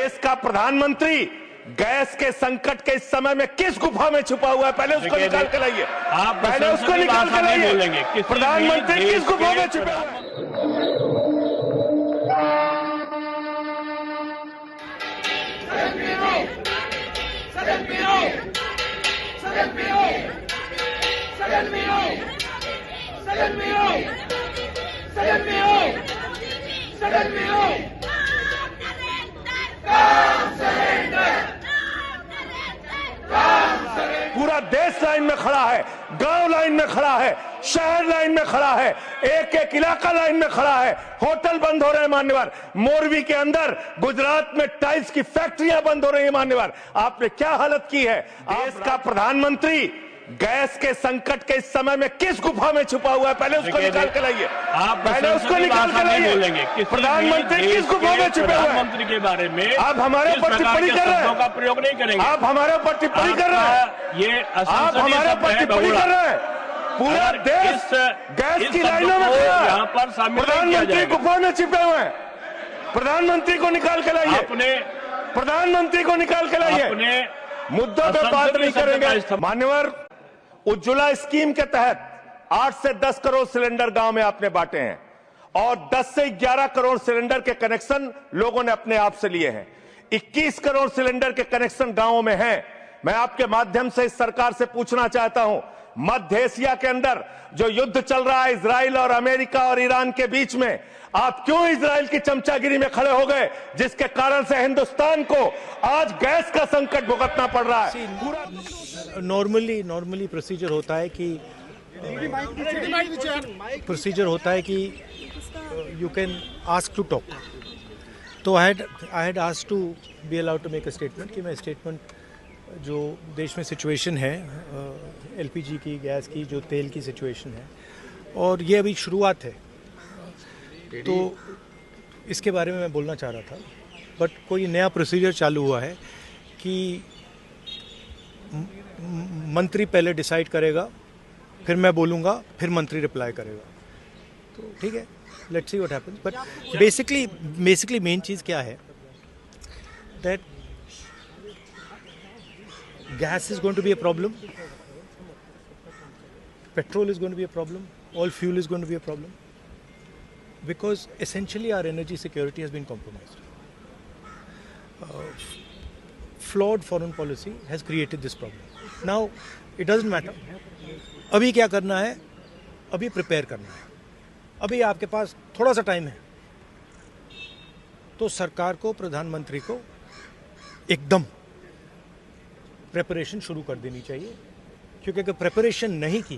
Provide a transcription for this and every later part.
देश का प्रधानमंत्री गैस के संकट के इस समय में किस गुफा में छुपा हुआ है? पहले उसको निकाल के लाइए। पहले उसको निकाल के लाइए। प्रधानमंत्री किस गुफा में छुपा हुआ है? पूरा देश लाइन में खड़ा है, गांव लाइन में खड़ा है, शहर लाइन में खड़ा है, एक एक इलाका लाइन में खड़ा है। होटल बंद हो रहे हैं मान्यवर। मोरवी के अंदर गुजरात में टाइल्स की फैक्ट्रियां बंद हो रही है मान्यवर। आपने क्या हालत की है? देश का प्रधानमंत्री गैस के संकट के इस समय में किस गुफा में छुपा हुआ है? पहले उसको निकाल के लाइए। पहले उसको निकाल के लाइए। प्रधानमंत्री किस गुफा में छुपे हुए हैं? प्रधानमंत्री के बारे में आप हमारे ऊपर टिप्पणी कर रहे हैं। का प्रयोग नहीं करेंगे। आप हमारे ऊपर टिप्पणी कर रहे हैं। ये आप हमारे ऊपर टिप्पणी कर रहे हैं। पूरा देश गैस की लाइनों में खड़ा है। यहाँ पर प्रधानमंत्री गुफा में छिपे हुए हैं। प्रधानमंत्री को निकाल के लाइए। प्रधानमंत्री को निकाल के लाइए। मुद्दों पर बात नहीं करेंगे मान्यवर। उज्ज्वला स्कीम के तहत 8 से 10 करोड़ सिलेंडर गांव में आपने बांटे हैं और 10 से 11 करोड़ सिलेंडर के कनेक्शन लोगों ने अपने आप से लिए हैं। 21 करोड़ सिलेंडर के कनेक्शन गांवों में हैं। मैं आपके माध्यम से इस सरकार से पूछना चाहता हूं, मध्य एशिया के अंदर जो युद्ध चल रहा है इजराइल और अमेरिका और ईरान के बीच में, आप क्यों इजराइल की चमचागिरी में खड़े हो गए, जिसके कारण से हिंदुस्तान को आज गैस का संकट भुगतना पड़ रहा है? नॉर्मली प्रोसीजर होता है कि you can ask to talk. तो I had asked to be allowed to make a statement कि मैं स्टेटमेंट जो देश में सिचुएशन है, एलपीजी की, गैस की, जो तेल की सिचुएशन है, और ये अभी शुरुआत है, तो इसके बारे में मैं बोलना चाह रहा था। बट कोई नया प्रोसीजर चालू हुआ है कि मंत्री पहले डिसाइड करेगा, फिर मैं बोलूँगा, फिर मंत्री रिप्लाई करेगा। तो ठीक है, let's see what happens. But basically main चीज़ क्या है, that gas is going to be a problem, petrol is going to be a problem, all fuel is going to be a problem, because essentially our energy security has been compromised. Flawed foreign policy has created this problem. Now it doesn't matter अभी क्या करना है, अभी prepare करना है। अभी आपके पास थोड़ा सा टाइम है, तो सरकार को, प्रधानमंत्री को एकदम प्रेपरेशन शुरू कर देनी चाहिए, क्योंकि अगर प्रेपरेशन नहीं की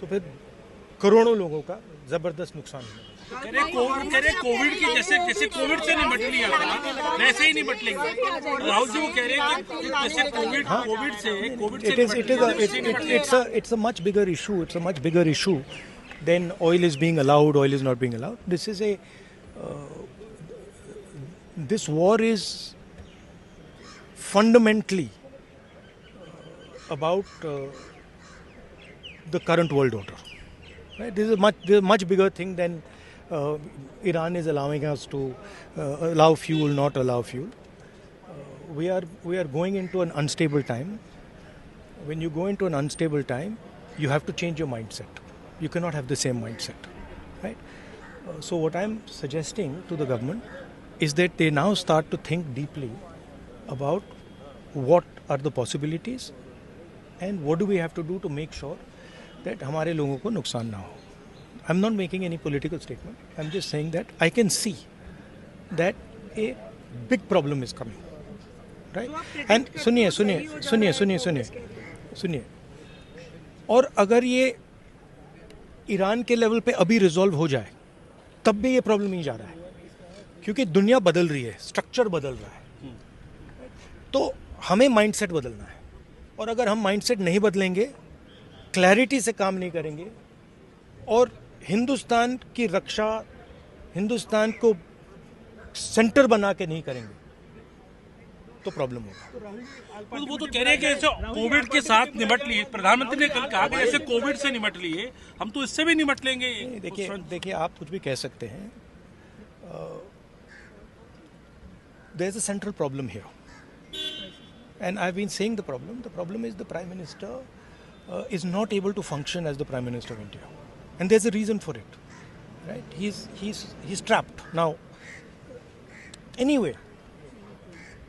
तो फिर करोड़ों लोगों का जबरदस्त नुकसान होगा। कोविड की जैसे कोविड से निपट लिया था, वैसे ही निपट लेंगे। राहुल जी वो कह रहे हैं कि जैसे कोविड से it's a much bigger issue. It's a much bigger issue than oil is being allowed, oil is not being allowed. This war is fundamentally about the current world order. Right? This is a much bigger thing than Iran is allowing us to allow fuel, not allow fuel. We are going into an unstable time. When you go into an unstable time, you have to change your mindset. You cannot have the same mindset, right? So what I'm suggesting to the government is that they now start to think deeply about what are the possibilities and what do we have to do to make sure that हमारे लोगों को नुकसान ना हो. I'm not making any political statement. I'm just saying that I can see that a big problem is coming, right? And सुनिए, और अगर ये ईरान के लेवल पे अभी रिजॉल्व हो जाए, तब भी ये प्रॉब्लम नहीं जा रहा है, क्योंकि दुनिया बदल रही है, स्ट्रक्चर बदल रहा है. तो हमें माइंडसेट बदलना है, और अगर हम माइंडसेट नहीं बदलेंगे, क्लैरिटी से काम नहीं करेंगे और हिंदुस्तान की रक्षा, हिंदुस्तान को सेंटर बना के नहीं करेंगे, तो प्रॉब्लम होगा. वो तो कह रहे हैं कि ऐसे कोविड के साथ निपट लिए. प्रधानमंत्री ने कल कहा कि ऐसे कोविड से निपट लिए, हम तो इससे भी निपट लेंगे. देखिए, आप कुछ भी कह सकते हैं. there's a central problem here. And I've been saying the problem is the Prime Minister is not able to function as the Prime Minister of India. And there's a reason for it, right? He's trapped. Now, anyway,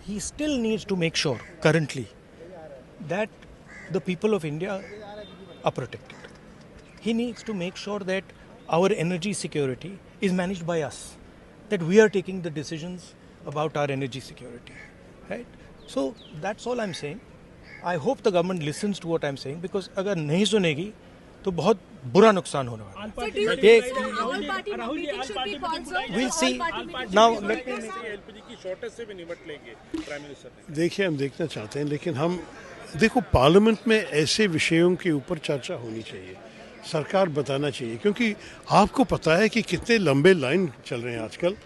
he still needs to make sure currently that the people of India are protected. He needs to make sure that our energy security is managed by us, that we are taking the decisions about our energy security, right? So that's all I'm saying. I hope the government listens to what I'm saying, because अगर नहीं सुनेगी तो बहुत बुरा नुकसान होने वाला है. So do you think all party meeting should be called? We'll see. Now let me LPG की शॉर्टेज से भी निपट लेंगे प्राइम मिनिस्टर ने. देखिए, हम देखना चाहते हैं, लेकिन हम देखो पार्लियामेंट में ऐसे विषयों के ऊपर चर्चा होनी चाहिए, सरकार बताना चाहिए, क्योंकि आपको पता है कि कितने लंबे लाइन चल रहे हैं आजकल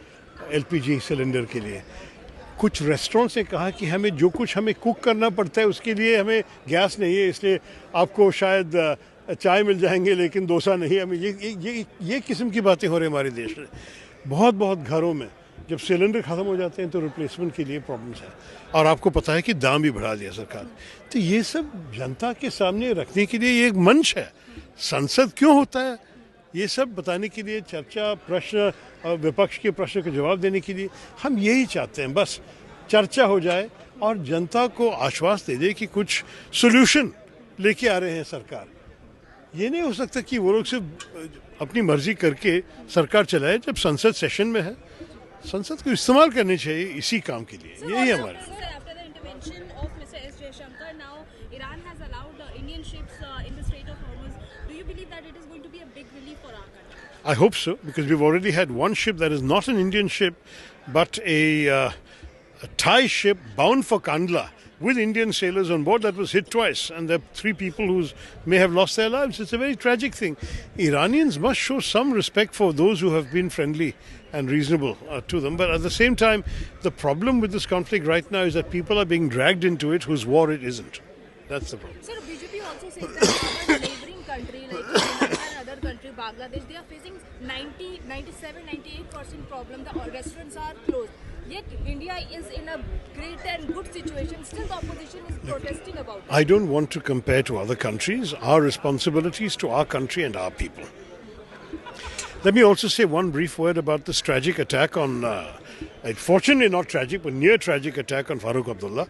एलपीजी सिलेंडर के लिए. कुछ रेस्टोरेंट्स ने कहा कि हमें जो कुछ हमें कुक करना पड़ता है उसके लिए हमें गैस नहीं है, इसलिए आपको शायद चाय मिल जाएंगे लेकिन डोसा नहीं. हमें ये किस्म की बातें हो रही हमारे देश में. बहुत घरों में जब सिलेंडर ख़त्म हो जाते हैं तो रिप्लेसमेंट के लिए प्रॉब्लम्स है, और आपको पता है कि दाम भी बढ़ा दिया सरकार. तो ये सब जनता के सामने रखने के लिए ये एक मंच है. संसद क्यों होता है? ये सब बताने के लिए, चर्चा, प्रश्न और विपक्ष के प्रश्न का जवाब देने के लिए हम यही चाहते हैं. बस चर्चा हो जाए और जनता को आश्वास दे दे कि कुछ सोल्यूशन लेके आ रहे हैं सरकार. ये नहीं हो सकता कि वो लोग सिर्फ अपनी मर्जी करके सरकार चलाए. जब संसद सेशन में है, संसद को इस्तेमाल करने चाहिए इसी काम के लिए. यही हमारा. After the intervention of Mr. S. Jaishankar, now Iran has allowed Indian ships in the Strait of Hormuz. Do you believe that it is going to be a big relief for our country? I hope so, because we've already had one ship that is not an Indian ship, but a Thai ship bound for Kandla with Indian sailors on board that was hit twice, and there are 3 people who may have lost their lives. It's a very tragic thing. Iranians must show some respect for those who have been friendly and reasonable to them. But at the same time, the problem with this conflict right now is that people are being dragged into it whose war it isn't. That's the problem. Sir, BJP also says that our neighboring country like Sri Lanka and other country, Bangladesh, they are facing 98% problem. The restaurants are closed. Yet India is in a great and good situation. Still the opposition is protesting about it. I don't want to compare to other countries. Our responsibility is to our country and our people. Let me also say one brief word about this tragic attack on, fortunately not tragic, but near tragic attack on Farooq Abdullah.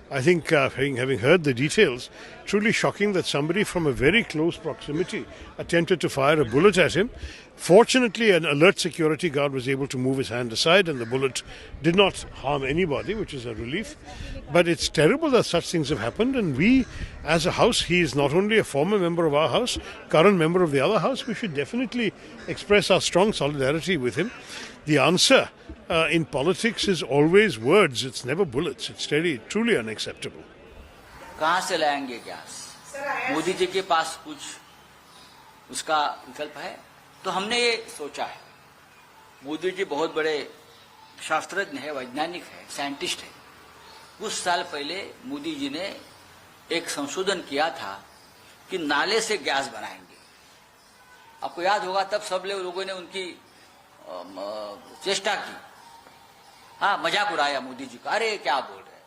I think having heard the details, truly shocking that somebody from a very close proximity attempted to fire a bullet at him. Fortunately, an alert security guard was able to move his hand aside and the bullet did not harm anybody, which is a relief. But it's terrible that such things have happened, and we, as a house, he is not only a former member of our house, current member of the other house, we should definitely express our strong solidarity with him. The answer in politics is always words, it's never bullets. It's truly unacceptable. कहाँ से लाएंगे gas? Modi ji के पास कुछ उसका विकल्प है? तो हमने ये सोचा है. मोदी जी बहुत बड़े शास्त्रज्ञ है, वैज्ञानिक है, साइंटिस्ट है. कुछ साल पहले मोदी जी ने एक संशोधन किया था कि नाले से गैस बनाएंगे. आपको याद होगा, तब सब लोगों ने उनकी चेष्टा की. हाँ, मजाक उड़ाया मोदी जी का. अरे क्या बोल रहे हैं,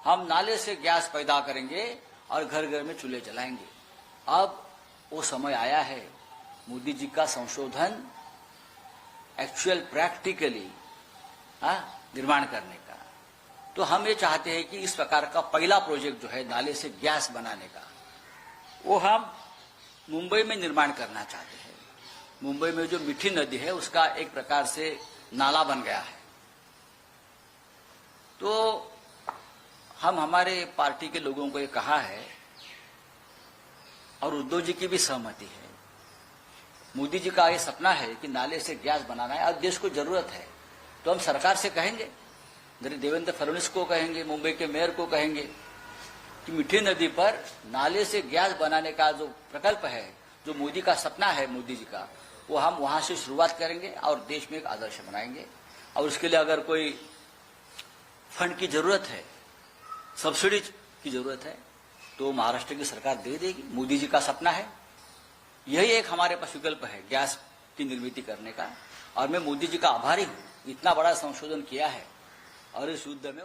हम नाले से गैस पैदा करेंगे और घर घर में चूल्हे जलाएंगे. अब वो समय आया है मोदी जी का संशोधन एक्चुअल प्रैक्टिकली निर्माण करने का. तो हम ये चाहते हैं कि इस प्रकार का पहला प्रोजेक्ट जो है नाले से गैस बनाने का, वो हम मुंबई में निर्माण करना चाहते हैं. मुंबई में जो मीठी नदी है उसका एक प्रकार से नाला बन गया है. तो हम हमारे पार्टी के लोगों को ये कहा है, और उद्धव जी की भी सहमति है. मोदी जी का ये सपना है कि नाले से गैस बनाना है और देश को जरूरत है. तो हम सरकार से कहेंगे, देवेंद्र फडणवीस को कहेंगे, मुंबई के मेयर को कहेंगे कि मीठी नदी पर नाले से गैस बनाने का जो प्रकल्प है, जो मोदी का सपना है मोदी जी का, वो हम वहां से शुरुआत करेंगे और देश में एक आदर्श बनाएंगे. और उसके लिए अगर कोई फंड की जरूरत है, सब्सिडी की जरूरत है, तो महाराष्ट्र की सरकार दे देगी. मोदी जी का सपना है, यही एक हमारे पास विकल्प है गैस की निर्मित करने का. और मैं मोदी जी का आभारी हूं, इतना बड़ा संशोधन किया है और इस युद्ध में